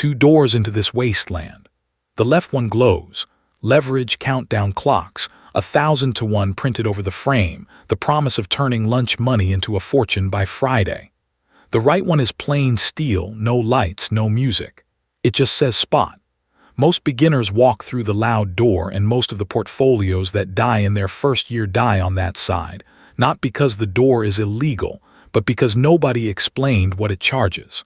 Two doors into this wasteland. The left one glows. Leverage countdown clocks, 1,000 to 1 printed over the frame, the promise of turning lunch money into a fortune by Friday. The right one is plain steel, no lights, no music. It just says spot. Most beginners walk through the loud door, and most of the portfolios that die in their first year die on that side, not because the door is illegal, but because nobody explained what it charges.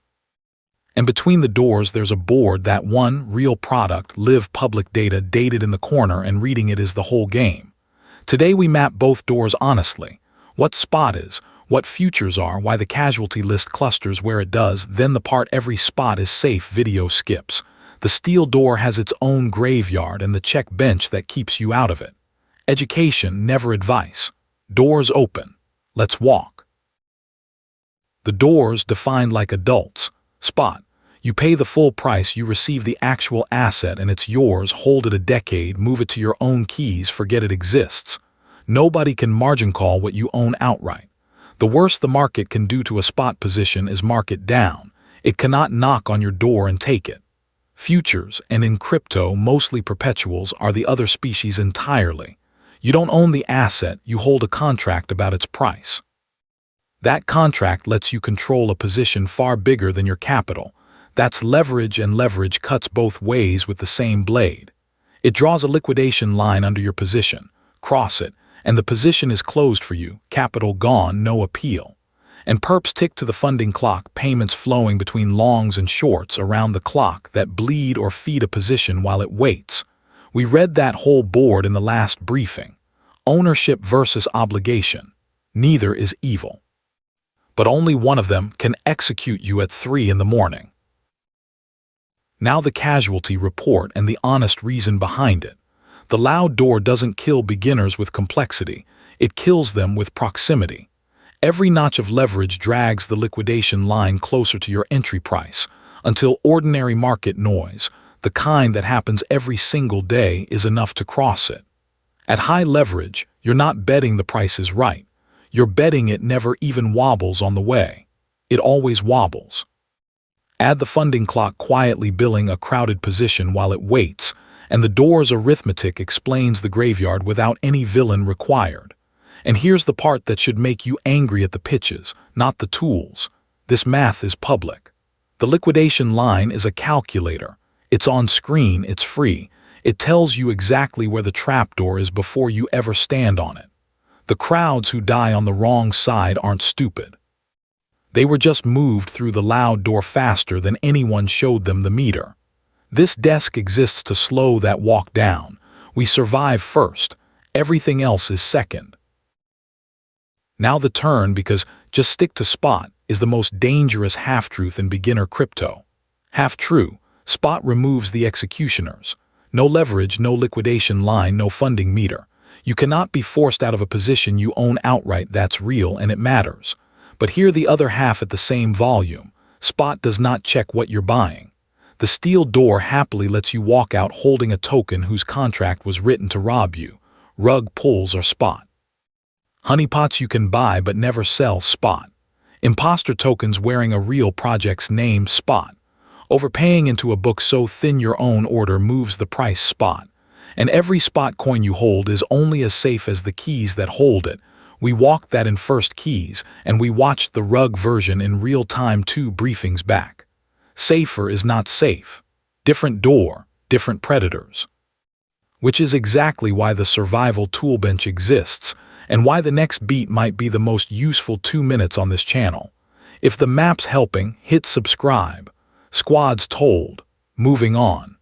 And between the doors there's a board that one, real product, live public data dated in the corner, and reading it is the whole game. Today we map both doors honestly. What spot is, what futures are, why the casualty list clusters where it does, then the part every spot is safe video skips. The steel door has its own graveyard and the check bench that keeps you out of it. Education, never advice. Doors open. Let's walk. The doors defined like adults. Spot. You pay the full price, you receive the actual asset, and it's yours. Hold it a decade, move it to your own keys, forget it exists. Nobody can margin call what you own outright. The worst the market can do to a spot position is mark it down. It cannot knock on your door and take it. Futures, and in crypto, mostly perpetuals, are the other species entirely. You don't own the asset, you hold a contract about its price. That contract lets you control a position far bigger than your capital. That's leverage, and leverage cuts both ways with the same blade. It draws a liquidation line under your position. Cross it, and the position is closed for you, capital gone, no appeal. And perps tick to the funding clock, payments flowing between longs and shorts around the clock that bleed or feed a position while it waits. We read that whole board in the last briefing. Ownership versus obligation. Neither is evil. But only one of them can execute you at 3 in the morning. Now the casualty report and the honest reason behind it. The loud door doesn't kill beginners with complexity, it kills them with proximity. Every notch of leverage drags the liquidation line closer to your entry price, until ordinary market noise, the kind that happens every single day, is enough to cross it. At high leverage, you're not betting the price is right. You're betting it never even wobbles on the way. It always wobbles. Add the funding clock quietly billing a crowded position while it waits, and the door's arithmetic explains the graveyard without any villain required. And here's the part that should make you angry at the pitches, not the tools. This math is public. The liquidation line is a calculator. It's on screen, it's free. It tells you exactly where the trapdoor is before you ever stand on it. The crowds who die on the wrong side aren't stupid. They were just moved through the loud door faster than anyone showed them the meter. This desk exists to slow that walk down. We survive first. Everything else is second. Now the turn, because just stick to spot is the most dangerous half-truth in beginner crypto. Half-true, spot removes the executioners. No leverage, no liquidation line, no funding meter. You cannot be forced out of a position you own outright. That's real and it matters. But here the other half at the same volume. Spot does not check what you're buying. The steel door happily lets you walk out holding a token whose contract was written to rob you. Rug pulls are spot. Honeypots you can buy but never sell, spot. Imposter tokens wearing a real project's name, spot. Overpaying into a book so thin your own order moves the price, spot. And every spot coin you hold is only as safe as the keys that hold it. We walked that in first keys, and we watched the rug version in real time 2 briefings back. Safer is not safe. Different door, different predators. Which is exactly why the survival toolbench exists, and why the next beat might be the most useful 2 minutes on this channel. If the map's helping, hit subscribe. Squads told. Moving on.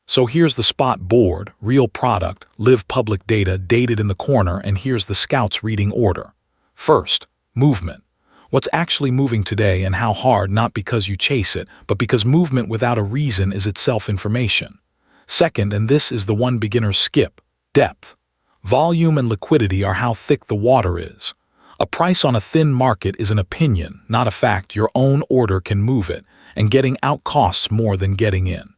So here's the spot board, real product, live public data dated in the corner, and here's the scouts reading order. First, movement. What's actually moving today and how hard, not because you chase it, but because movement without a reason is itself information. Second, and this is the one beginners skip, depth. Volume and liquidity are how thick the water is. A price on a thin market is an opinion, not a fact. Your own order can move it, and getting out costs more than getting in.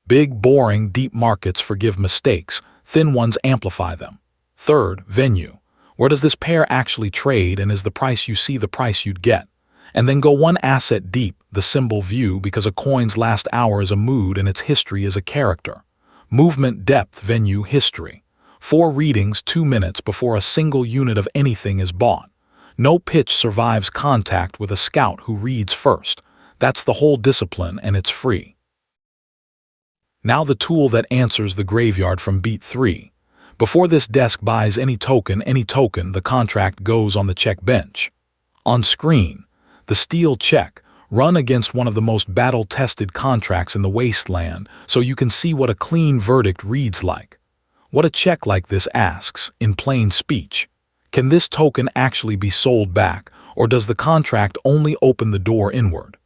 Big, boring, deep markets forgive mistakes, thin ones amplify them. Third, venue. Where does this pair actually trade, and is the price you see the price you'd get? And then go one asset deep, the symbol view, because a coin's last hour is a mood and its history is a character. Movement, depth, venue, history. 4 readings, 2 minutes before a single unit of anything is bought. No pitch survives contact with a scout who reads first. That's the whole discipline, and it's free. Now the tool that answers the graveyard from beat 3. Before this desk buys any token, the contract goes on the check bench. On screen, the steel check, run against one of the most battle-tested contracts in the wasteland, so you can see what a clean verdict reads like. What a check like this asks, in plain speech: can this token actually be sold back, or does the contract only open the door inward?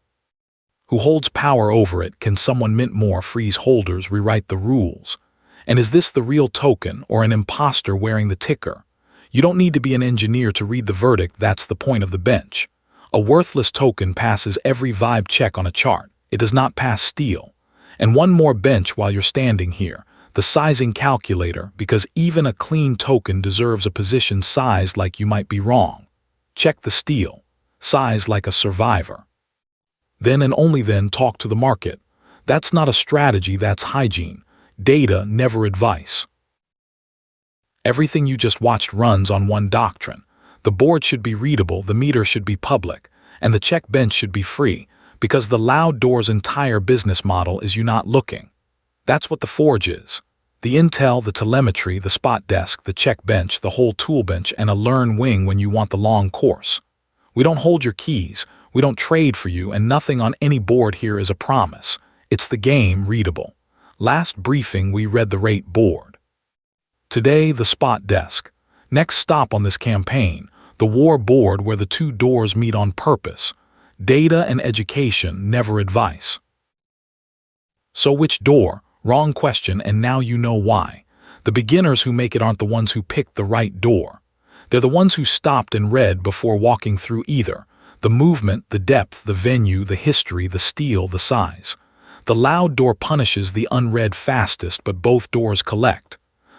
Who holds power over it? Can someone mint more, freeze holders, rewrite the rules? And is this the real token, or an imposter wearing the ticker? You don't need to be an engineer to read the verdict. That's the point of the bench. A worthless token passes every vibe check on a chart. It does not pass steel. And one more bench while you're standing here: the sizing calculator, because even a clean token deserves a position sized like you might be wrong. Check the steel. Size like a survivor. Then and only then talk to the market. That's not a strategy, that's hygiene. Data, never advice. Everything you just watched runs on one doctrine. The board should be readable, the meter should be public, and the check bench should be free, because the loud door's entire business model is you not looking. That's what the forge is. The intel, the telemetry, the spot desk, the check bench, the whole tool bench, and a learn wing when you want the long course. We don't hold your keys, we don't trade for you, and nothing on any board here is a promise. It's the game readable. Last briefing we read the rate board. Today the spot desk. Next stop on this campaign, the war board, where the 2 doors meet on purpose. Data and education, never advice. So which door? Wrong question, and now you know why. The beginners who make it aren't the ones who picked the right door. They're the ones who stopped and read before walking through either. The movement, the depth, the venue, the history, the steel, the size. The loud door punishes the unread fastest, but both doors collect.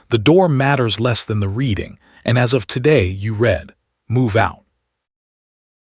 The door matters less than the reading, and as of today you read. Move out.